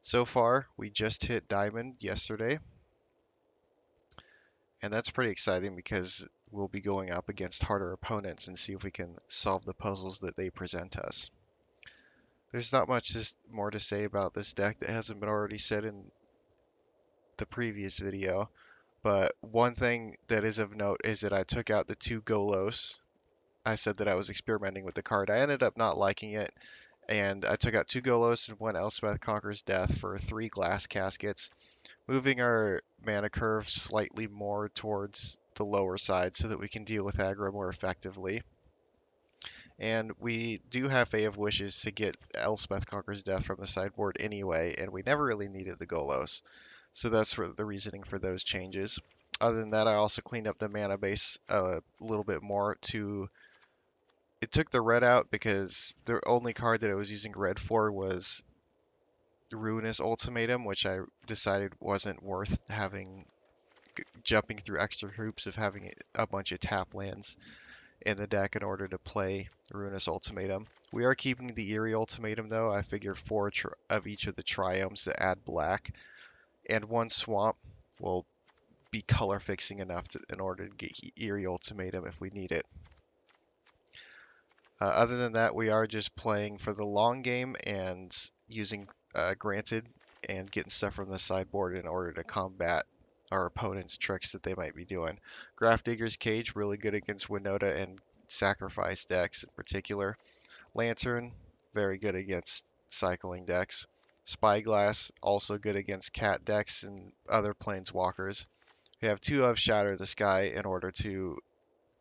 So far, we just hit Diamond yesterday, and that's pretty exciting because we'll be going up against harder opponents and see if we can solve the puzzles that they present us. There's not much more to say about this deck that hasn't been already said in the previous video, but one thing that is of note is that I took out the 2 Golos. I said that I was experimenting with the card. I ended up not liking it, and I took out 2 Golos and 1 Elspeth Conquers Death for 3 Glass Caskets, moving our mana curve slightly more towards the lower side so that we can deal with aggro more effectively. And we do have Fae of Wishes to get Elspeth Conquers Death from the sideboard anyway, and we never really needed the Golos. So that's for the reasoning for those changes. Other than that, I also cleaned up the mana base a little bit more to... It took the red out because the only card that I was using red for was Ruinous Ultimatum, which I decided wasn't worth having, jumping through extra hoops of having a bunch of tap lands in the deck in order to play Ruinous Ultimatum. We are keeping the Eerie Ultimatum though. I figure 4 of each of the Triomes to add black, and 1 Swamp will be color fixing enough in order to get Eerie Ultimatum if we need it. Other than that, we are just playing for the long game and using Granted and getting stuff from the sideboard in order to combat our opponent's tricks that they might be doing. Grafdigger's Cage, really good against Winota and Sacrifice decks in particular. Lantern, very good against cycling decks. Spyglass, also good against cat decks and other planeswalkers. We have 2 of Shatter the Sky in order to,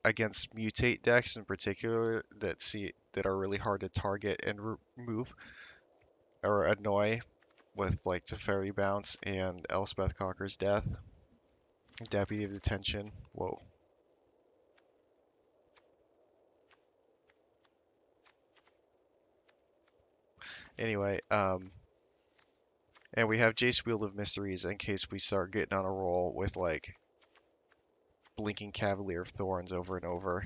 against mutate decks in particular that are really hard to target and remove or annoy with like Teferi Bounce and Elspeth Conquers Death. Deputy of Detention. Whoa. Anyway, and we have Jace Wield of Mysteries in case we start getting on a roll with like blinking Cavalier of Thorns over and over.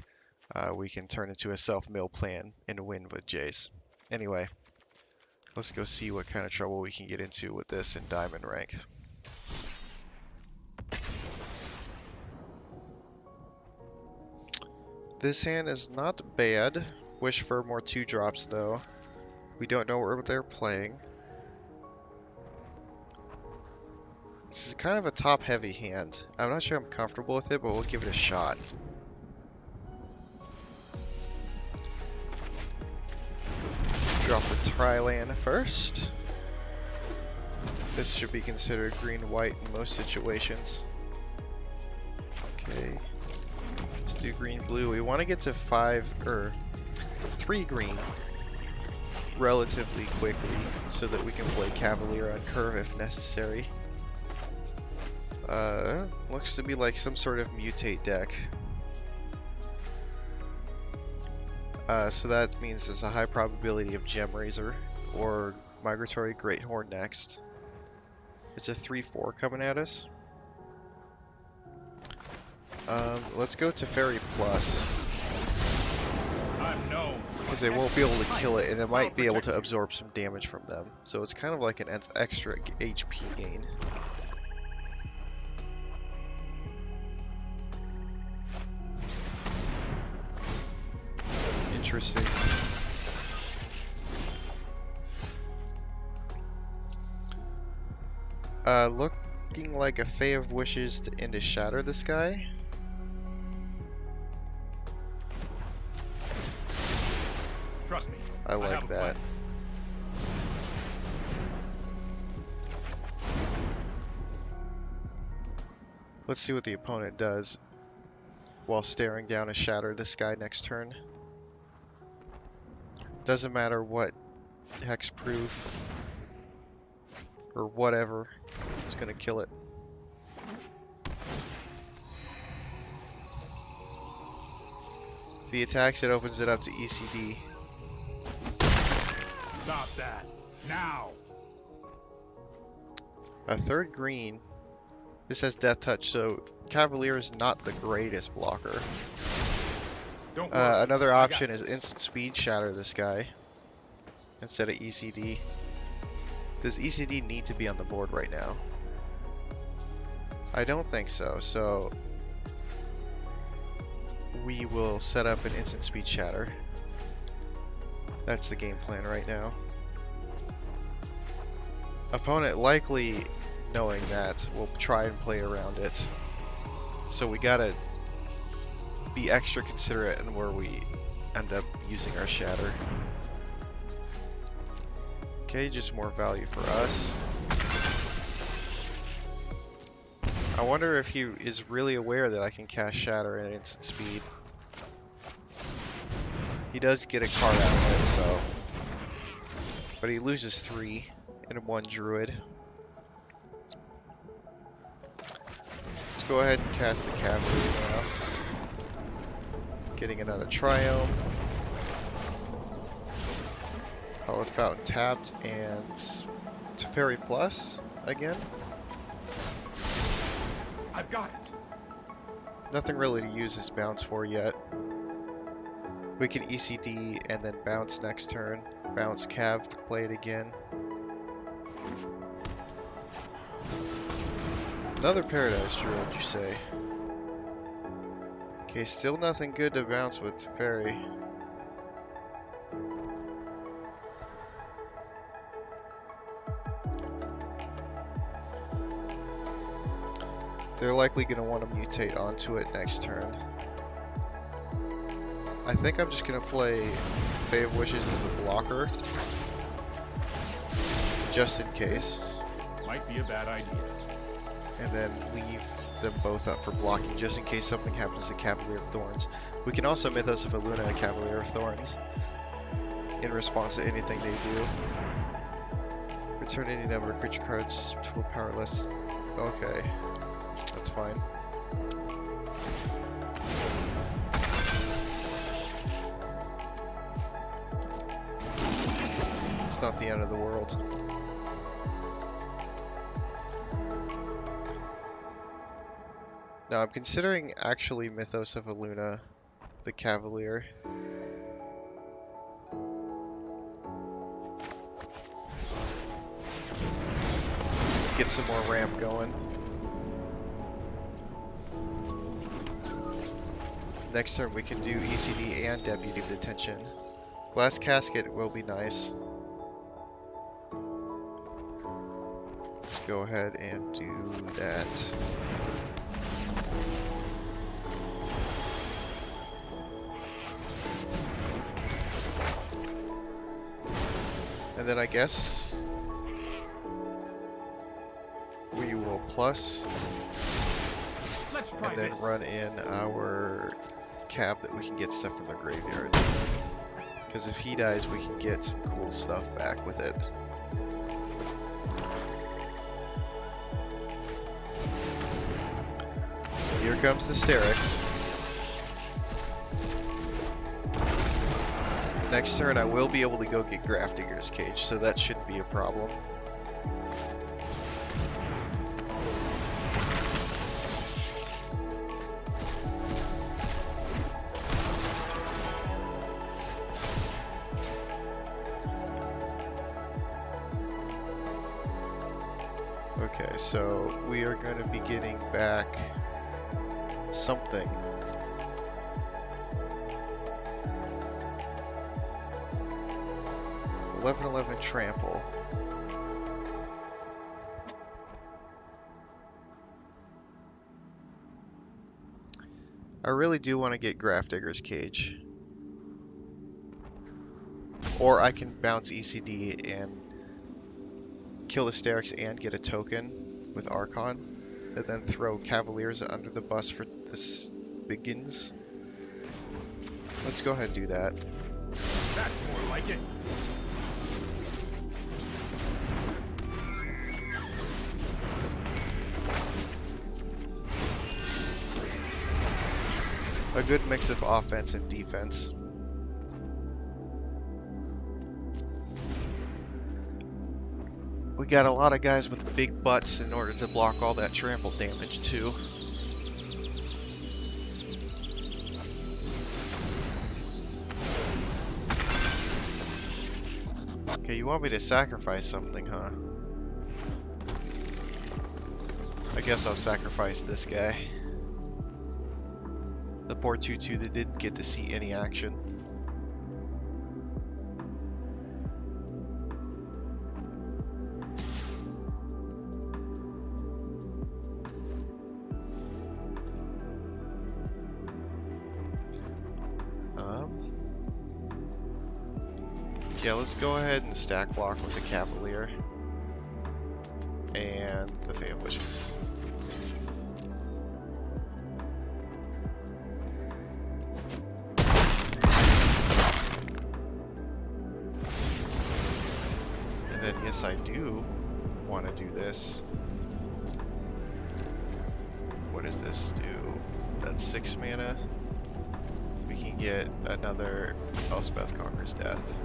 We can turn into a self-mill plan and win with Jace. Anyway, let's go see what kind of trouble we can get into with this in Diamond rank. This hand is not bad. Wish for more 2-drops though. We don't know where they're playing. This is kind of a top-heavy hand. I'm not sure I'm comfortable with it, but we'll give it a shot. Drop the Tri-land first. This should be considered green-white in most situations. Okay. Let's do green-blue. We want to get to 3 green relatively quickly so that we can play Cavalier on curve if necessary. Looks to be like some sort of mutate deck. So that means there's a high probability of Gem Razor or Migratory Greathorn next. It's a 3/4 coming at us. Let's go to Fairy Plus. Because they won't be able to kill it, and it might be able to absorb some damage from them. So it's kind of like an extra HP gain. Interesting. Looking like a Fae of Wishes to end to Shatter the Sky. Trust me. I like that. Let's see what the opponent does while staring down a Shatter the Sky next turn. Doesn't matter what hexproof or whatever, it's gonna kill it. If he attacks, it opens it up to ECD. Stop that now. A 3rd green. This has Death Touch, so Cavalier is not the greatest blocker. Don't worry. Another option is instant speed Shatter the Sky instead of ECD. Does ECD need to be on the board right now? I don't think so, so we will set up an instant speed shatter. That's the game plan right now. Opponent likely knowing that will try and play around it. So we gotta be extra considerate in where we end up using our shatter. Okay, just more value for us. I wonder if he is really aware that I can cast shatter at instant speed. He does get a card out of it, so. But he loses 3 and 1 druid. Let's go ahead and cast the cavalry now. Getting another triome. Hallowed Fountain tapped, and Teferi Plus again. I've got it. Nothing really to use this bounce for yet. We can ECD and then bounce next turn. Bounce Cav, play it again. Another Paradise Druid, you say? Okay, still nothing good to bounce with Teferi. They're likely going to want to mutate onto it next turn. I think I'm just going to play Fae of Wishes as a blocker. Just in case. Might be a bad idea. And then leave them both up for blocking just in case something happens to Cavalier of Thorns. We can also Mythos of Illuna Cavalier of Thorns in response to anything they do. Return any number of creature cards to a powerless. Okay. That's fine. It's not the end of the world. Now I'm considering actually Mythos of Illuna, the Cavalier. Get some more ramp going. Next turn we can do ECD and Deputy of Detention. Glass Casket will be nice. Let's go ahead and do that. And then I guess we will plus Let's try and then this. run in our Cav that we can get stuff from the graveyard. Because if he dies, we can get some cool stuff back with it. Here comes the Sterix. Next turn I will be able to go get Grafdigger's Cage, so that shouldn't be a problem. Okay, so we are going to be getting back something. $11 trample. I really do want to get Grafdigger's Cage. Or I can bounce ECD and kill the Sterix and get a token with Archon, and then throw Cavaliers under the bus for this begins. Let's go ahead and do that. That's more like it. A good mix of offense and defense. We got a lot of guys with big butts in order to block all that trample damage too. Okay, you want me to sacrifice something, huh? I guess I'll sacrifice this guy. The poor 2/2 that didn't get to see any action. Yeah, let's go ahead and stack block with the Cavalier and the Fan Wishes. And then, yes, I do want to do this. What does this do? That's 6 mana. We can get another Elspeth Conquers Death.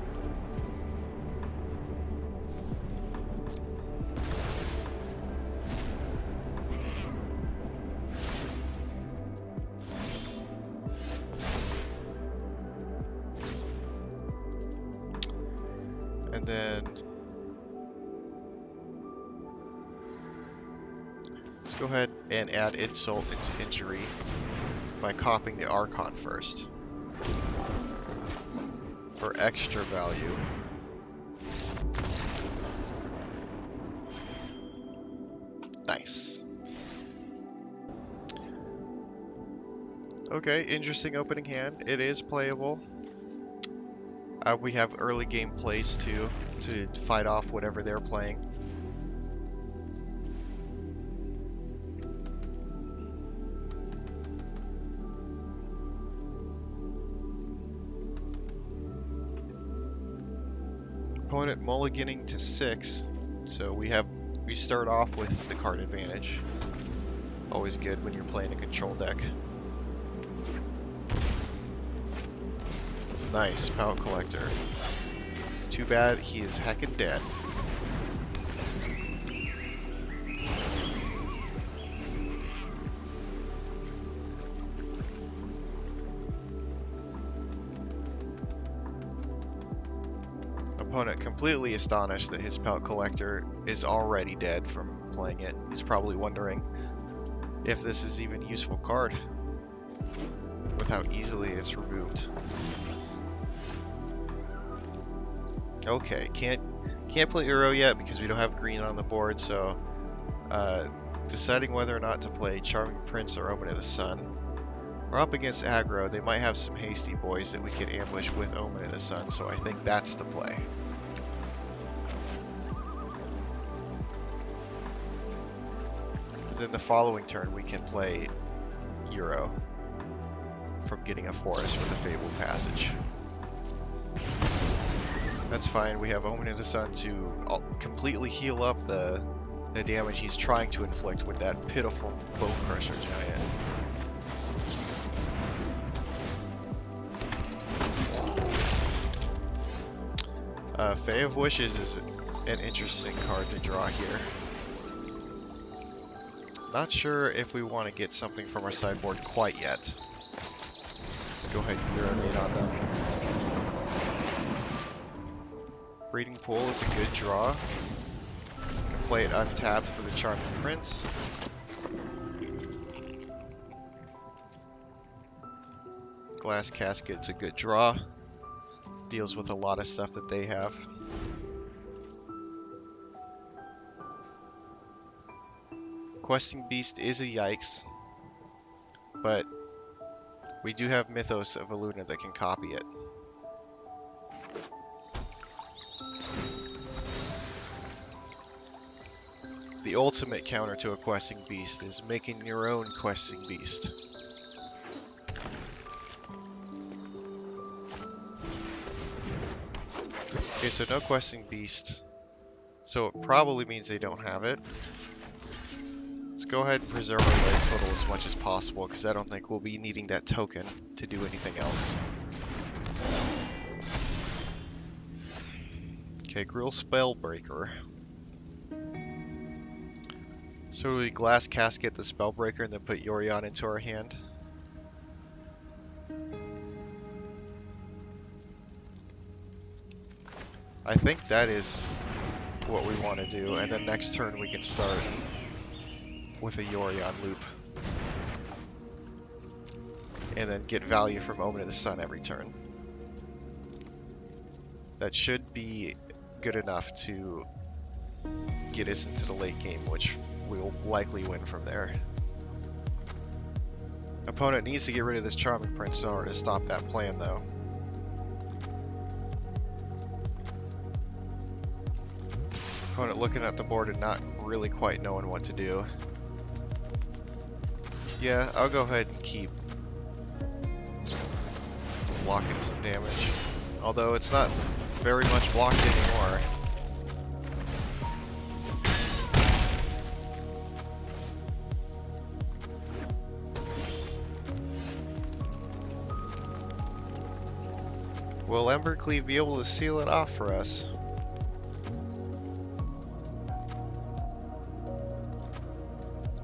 And then let's go ahead and add Insult into Injury by copying the Archon first for extra value. Nice. Okay, interesting opening hand. It is playable. We have early game plays too to fight off whatever they're playing. Opponent mulliganing to 6, so we start off with the card advantage. Always good when you're playing a control deck. Nice, Pallet Collector. Too bad he is heckin' dead. Opponent completely astonished that his Pallet Collector is already dead from playing it. He's probably wondering if this is even a useful card with how easily it's removed. Okay, can't play Uro yet because we don't have green on the board, so deciding whether or not to play Charming Prince or Omen of the Sun. We're up against aggro. They might have some hasty boys that we can ambush with Omen of the Sun, so I think that's the play. And then the following turn we can play Uro from getting a forest with a Fabled Passage. That's fine, we have Omen of the Sun to completely heal up the damage he's trying to inflict with that pitiful Bone Crusher Giant. Fae of Wishes is an interesting card to draw here. Not sure if we want to get something from our sideboard quite yet. Let's go ahead and urinate on them. Breeding Pool is a good draw. You can play it untapped for the Charming Prince. Glass Casket's a good draw. Deals with a lot of stuff that they have. Questing Beast is a yikes, but we do have Mythos of Aluna that can copy it. The ultimate counter to a Questing Beast is making your own Questing Beast. Okay, so no Questing Beast, so it probably means they don't have it. Let's go ahead and preserve our life total as much as possible, because I don't think we'll be needing that token to do anything else. Okay, Grill Spellbreaker. So do we Glass Casket the Spellbreaker and then put YORION into our hand? I think that is what we want to do, and then next turn we can start with a Yorion loop. And then get value from Omen of the Sun every turn. That should be good enough to get us into the late game, which we'll likely win from there. Opponent needs to get rid of this Charming Prince in order to stop that plan, though. Opponent looking at the board and not really quite knowing what to do. Yeah, I'll go ahead and keep blocking some damage. Although it's not very much blocked anymore. Will Embercleave be able to seal it off for us?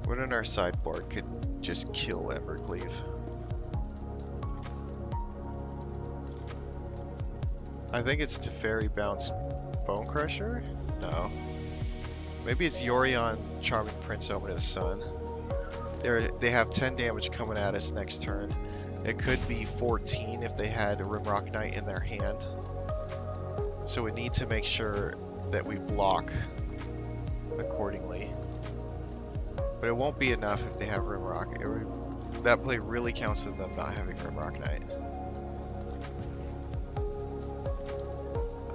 What in our sideboard could just kill Embercleave? I think it's Teferi Bounce Bone Crusher? No. Maybe it's Yorion Charming Prince Omen of the Sun. They have 10 damage coming at us next turn. It could be 14 if they had a Rimrock Knight in their hand. So we need to make sure that we block accordingly. But it won't be enough if they have Rimrock. That play really counts to them not having Rimrock Knight.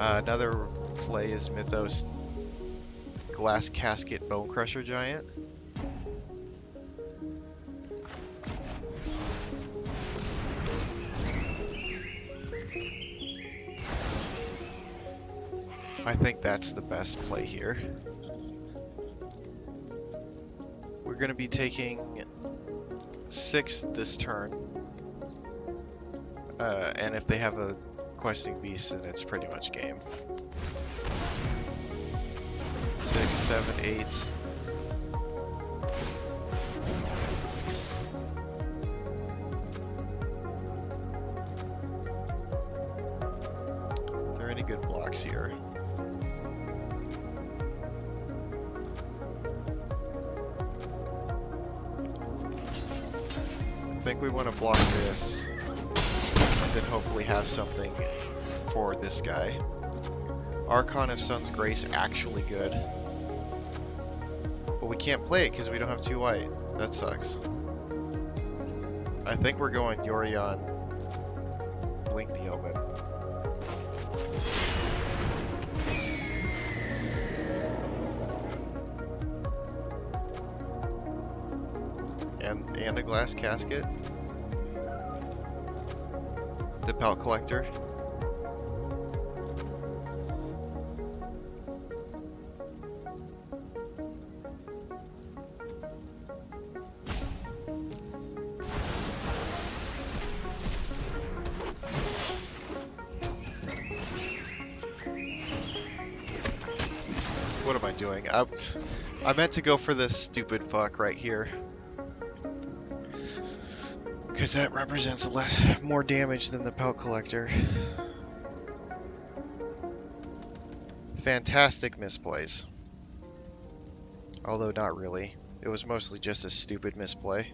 Another play is Mythos Glass Casket Bone Crusher Giant. I think that's the best play here. We're going to be taking 6 this turn. And if they have a Questing Beast, then it's pretty much game. 6, 7, 8. Are there any good blocks here? I think we want to block this, and then hopefully have something for this guy. Archon of Sun's Grace actually good. But we can't play it because we don't have 2 white. That sucks. I think we're going Yorion, Blink the Omen. And a Glass Casket. The Pelt Collector. What am I doing? I meant to go for this stupid fuck right here. Because that represents more damage than the Pelt Collector. Fantastic misplays. Although not really. It was mostly just a stupid misplay.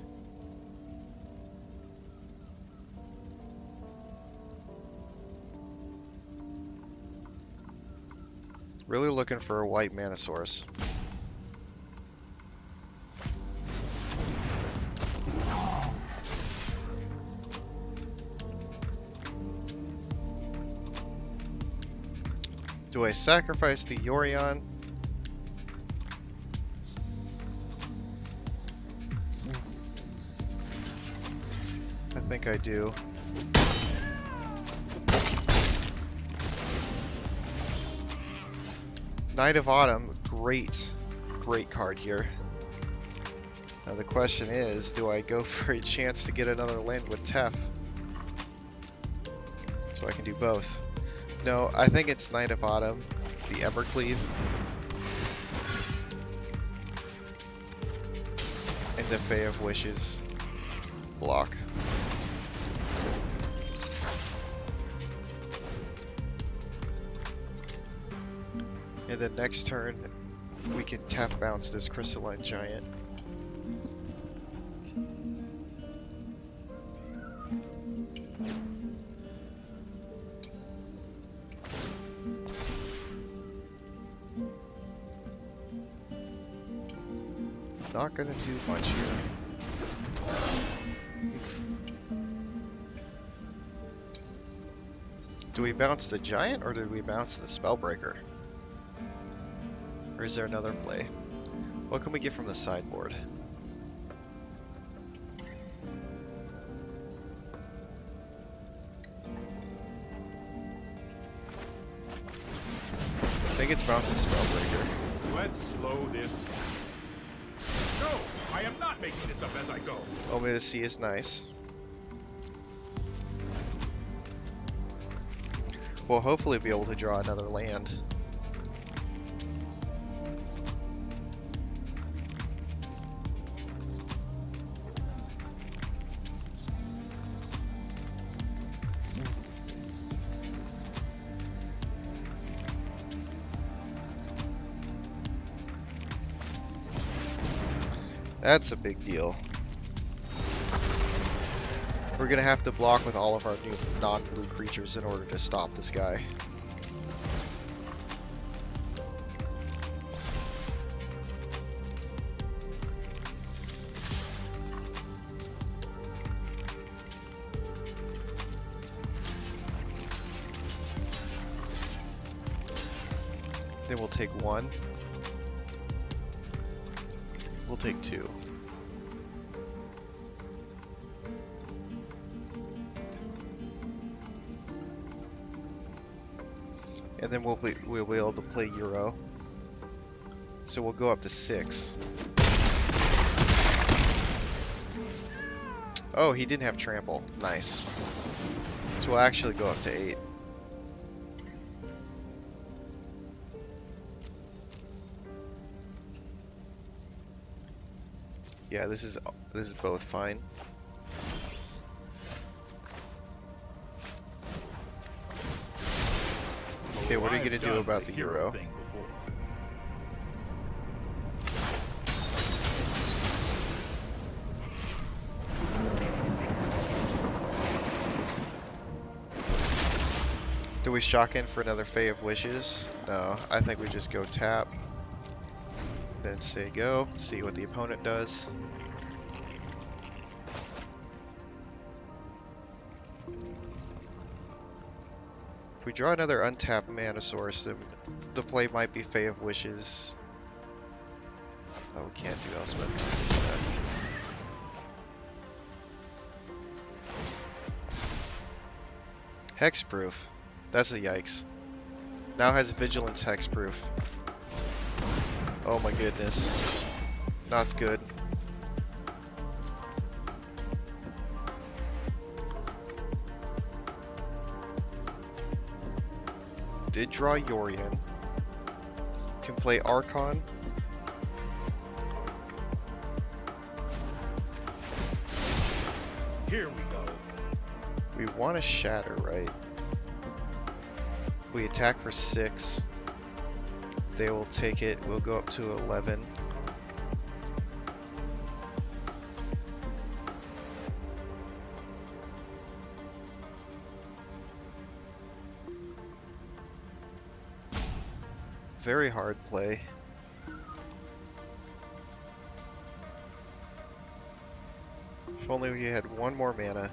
Really looking for a white mana source. Do I sacrifice the Yorion? I think I do. Knight of Autumn, great card here. Now the question is, do I go for a chance to get another land with Tef? So I can do both. No, I think it's Knight of Autumn, the Evercleave, and the Fae of Wishes block. And then next turn, we can tap bounce this Crystalline Giant. Not gonna do much here. Do we bounce the Giant or did we bounce the Spellbreaker? Or is there another play? What can we get from the sideboard? I think it's bouncing Spellbreaker. Let's slow this down. No, I am not making this up as I go. Omen of the Sea is nice. We'll hopefully be able to draw another land. That's a big deal. We're gonna have to block with all of our new non-blue creatures in order to stop this guy. Then we'll take one. We'll take two. And then we'll be able to play Euro. So we'll go up to 6. Oh, he didn't have trample. Nice. So we'll actually go up to 8. Yeah, this is both fine. Okay, what are you gonna do about the Euro? Do we shock in for another Fae of Wishes? No, I think we just go tap. Then say go, see what the opponent does. If we draw another untapped mana source, then the play might be Fae of Wishes. Oh, we can't do Elspeth. Hexproof. That's a yikes. Now has Vigilance Hexproof. Oh my goodness. Not good. Did draw Yorion. Can play Archon. Here we go. We want to shatter, right? If we attack for 6, they will take it. We'll go up to 11. Very hard play. If only we had one more mana.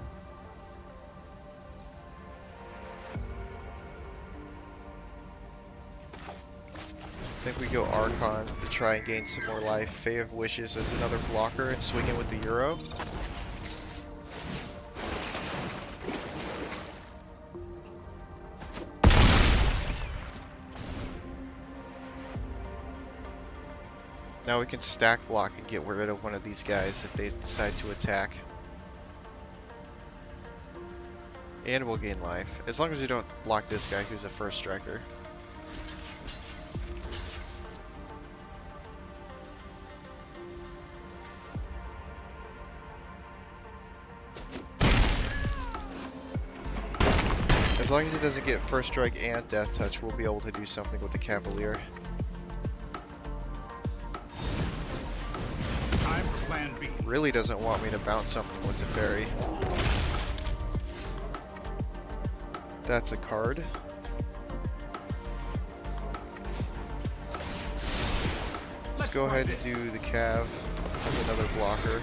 I think we go Archon to try and gain some more life. Fae of Wishes as another blocker and swing in with the Euro. Now we can stack block and get rid of one of these guys if they decide to attack. And we'll gain life. As long as we don't block this guy who's a first striker. As long as he doesn't get first strike and death touch, we'll be able to do something with the Cavalier. be. Really doesn't want me to bounce something with Teferi. That's a card. Let's go ahead and do the Cav as another blocker.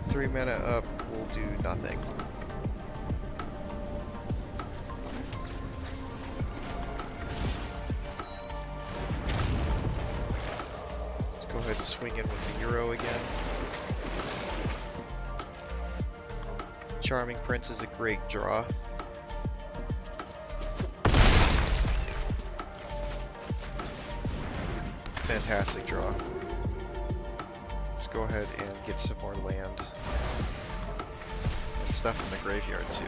Three mana up will do nothing. Let's go ahead and swing in with the Euro again. Charming Prince is a great draw. Fantastic draw. Let's go ahead and get some more land. And stuff in the graveyard too.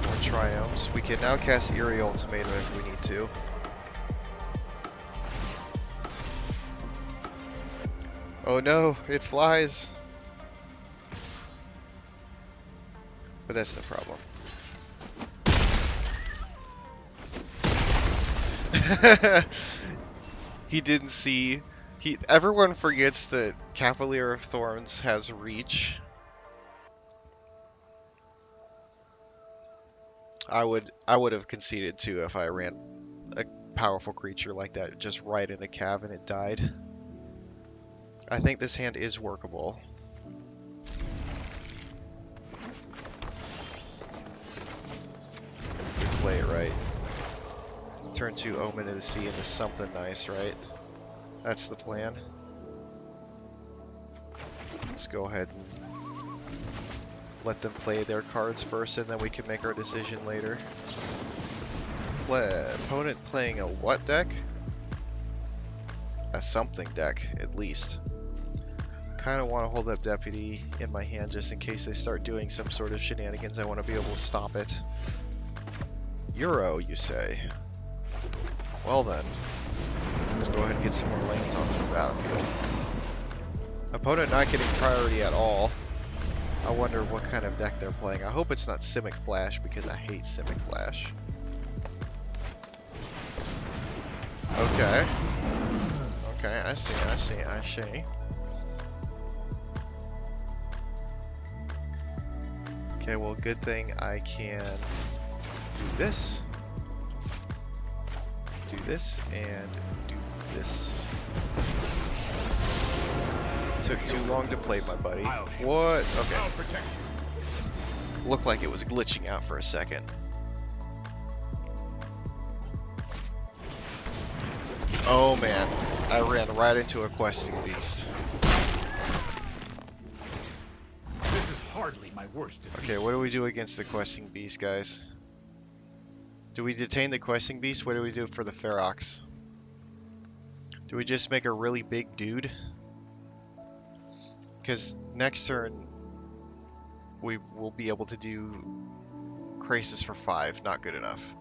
More Triomes. We can now cast Eerie Ultimatum if we need to. Oh no, it flies! But that's no problem. He didn't see. Everyone forgets that Cavalier of Thorns has reach. I would have conceded too if I ran a powerful creature like that just right into Cav and it died. I think this hand is workable. If we play it right. Turn 2 Omen of the Sea into something nice, right? That's the plan. Let's go ahead and let them play their cards first, and then we can make our decision later. Opponent playing a what deck? A something deck, at least. Kind of want to hold up Deputy in my hand just in case they start doing some sort of shenanigans. I want to be able to stop it. Euro, you say? Well then, let's go ahead and get some more lands onto the battlefield. Opponent not getting priority at all. I wonder what kind of deck they're playing. I hope it's not Simic Flash because I hate Simic Flash. Okay. Okay, I see. Okay, well, good thing I can do this, and do this. Took too long to play, my buddy. What? Okay. Looked like it was glitching out for a second. Oh man, I ran right into a questing beast. This is hardly my worst defeat. Okay, what do we do against the questing beast, guys? Do we detain the questing beast? What do we do for the Ferox? Do we just make a really big dude? Because next turn we will be able to do Krasis for 5, not good enough.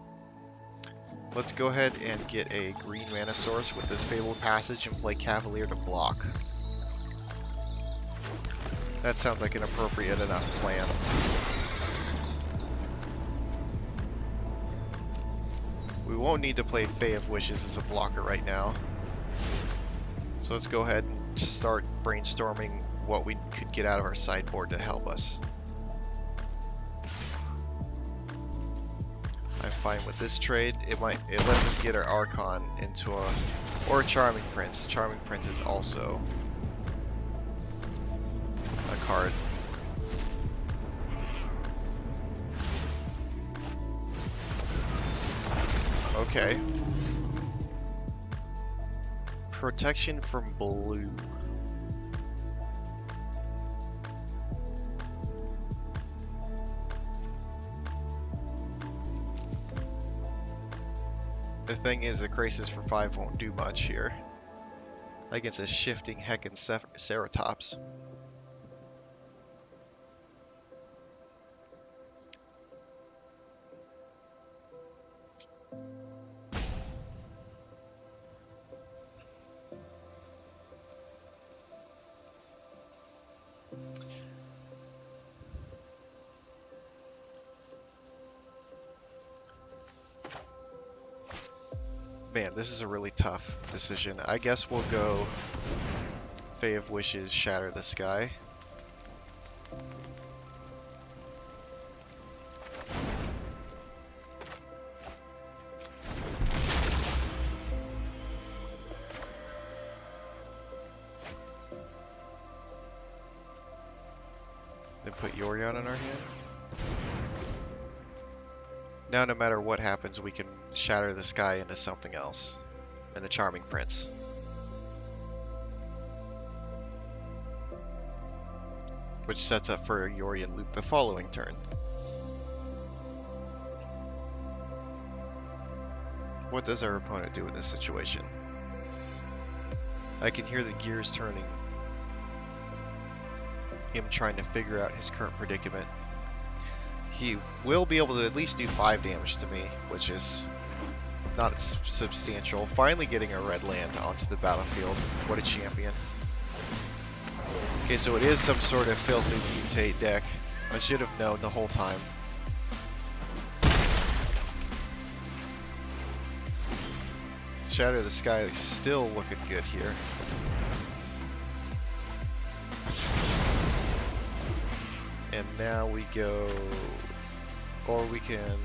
Let's go ahead and get a green mana source with this Fabled Passage and play Cavalier to block. That sounds like an appropriate enough plan. We won't need to play Fae of Wishes as a blocker right now. So let's go ahead and start brainstorming what we could get out of our sideboard to help us. I'm fine with this trade. It lets us get our Archon into or Charming Prince. Charming Prince is also a card. Okay. Protection from blue. The thing is, a Krasis for 5 won't do much here. Against a shifting Heckin' Ceratops. Man, this is a really tough decision. I guess we'll go Fae of Wishes, Shatter the Sky. Then put Yorion in our hand. Now no matter what happens, we can shatter the sky into something else. And a Charming Prince. Which sets up for a Yorion loop the following turn. What does our opponent do in this situation? I can hear the gears turning. Him trying to figure out his current predicament. He will be able to at least do 5 damage to me, which is not substantial. Finally getting a red land onto the battlefield. What a champion. Okay, so it is some sort of filthy mutate deck. I should have known the whole time. Shatter the Sky is still looking good here. And now we go, or we can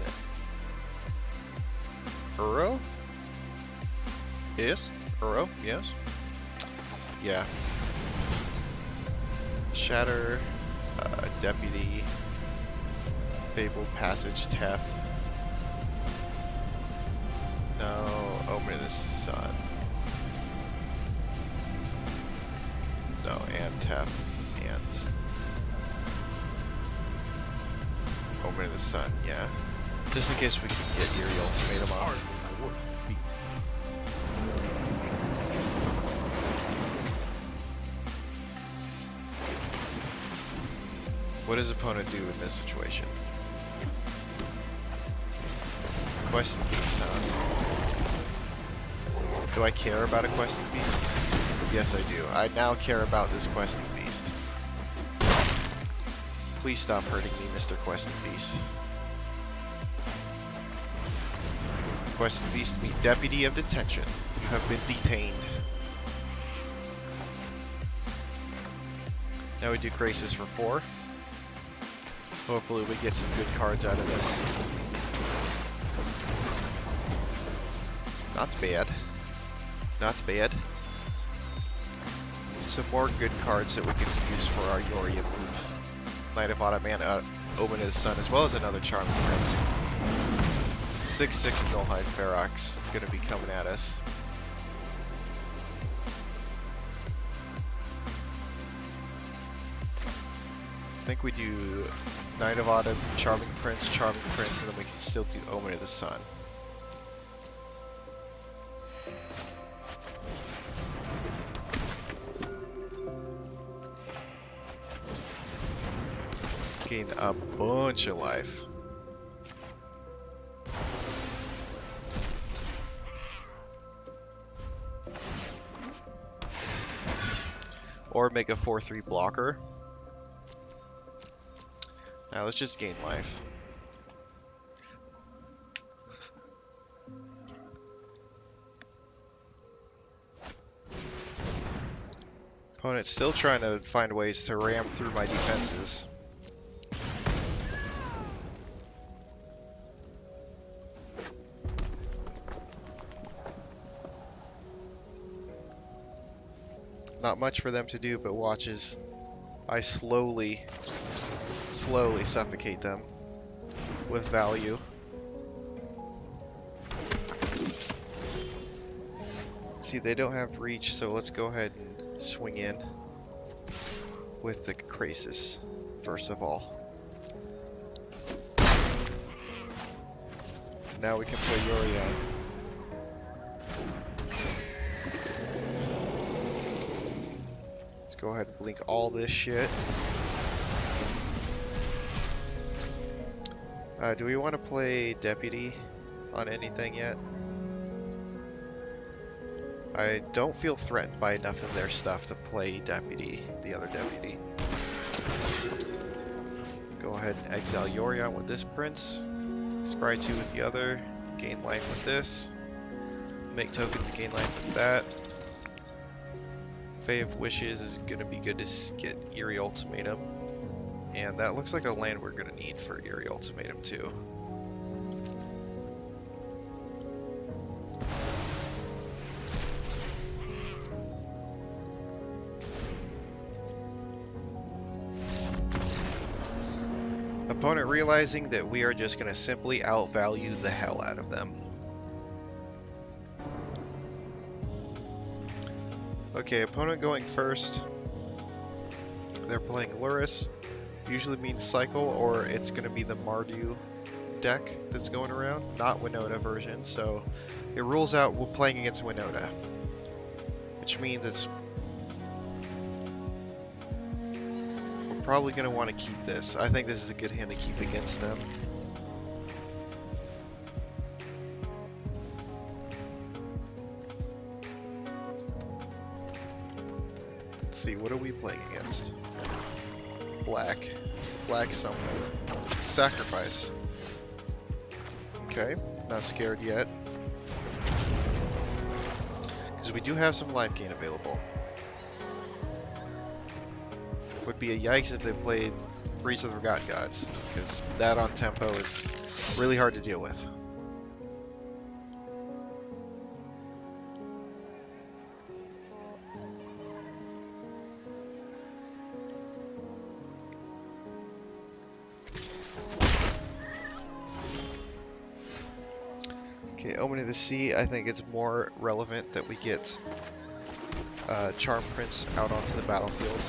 Uro? Yes? Uro? Yes? Yeah. Shatter, Deputy, Fabled Passage, Tef. No, Omen of the Sun. No, and Tef, and Omen of the Sun, yeah. Just in case we can get Eerie Ultimatum off. My worst defeat. What does opponent do in this situation? Questing Beast, huh? Do I care about a Questing Beast? Yes, I do. I now care about this Questing Beast. Please stop hurting me, Mr. Questing Beast. Questing Beast meet Deputy of Detention. You have been detained. Now we do Crisis for 4. Hopefully we get some good cards out of this. Not bad. Not bad. Some more good cards that we can use for our Yorion loop. Knight of Automata, Omen of the Sun, as well as another Charming Prince. 6/6 Nullhide Ferox gonna be coming at us. I think we do Knight of Autumn, Charming Prince, and then we can still do Omen of the Sun. Gain a bunch of life. Or make a 4/3 blocker. Now let's just gain life. Opponent's still trying to find ways to ram through my defenses. Not much for them to do, but watch as I slowly suffocate them with value. See, they don't have reach, so let's go ahead and swing in with the Crisis first of all. Now we can play Yorion. Let's go ahead and blink all this shit. Do we want to play Deputy on anything yet? I don't feel threatened by enough of their stuff to play Deputy, the other Deputy. Go ahead and exile Yorion with this Prince. Scry 2 with the other. Gain life with this. Make tokens gain life with that. Fae of Wishes is gonna be good to get Eerie Ultimatum. And that looks like a land we're gonna need for Eerie Ultimatum too. Opponent realizing that we are just gonna simply outvalue the hell out of them. Okay, opponent going first. They're playing Luris. Usually means cycle, or it's going to be the Mardu deck that's going around, not Winota version. So it rules out we're playing against Winota, which means we're probably going to want to keep this. I think this is a good hand to keep against them. Let's see, what are we playing against? Black. Black something. Sacrifice. Okay, not scared yet. Because we do have some life gain available. Would be a yikes if they played Breach of the Forgotten Gods, because that on tempo is really hard to deal with. Okay, Omen of the Sea, I think it's more relevant that we get Charm Prince out onto the battlefield.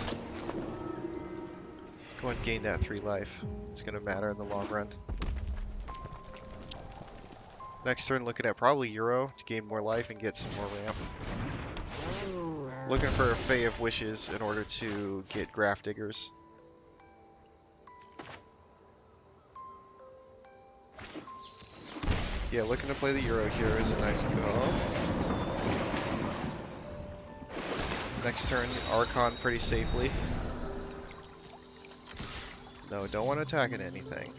Go and gain that 3 life. It's going to matter in the long run. Next turn, looking at probably Euro to gain more life and get some more ramp. Looking for a Fae of Wishes in order to get Graph Diggers. Yeah, looking to play the Euro here is a nice go. Next turn, Archon pretty safely. No, don't want to attack at anything.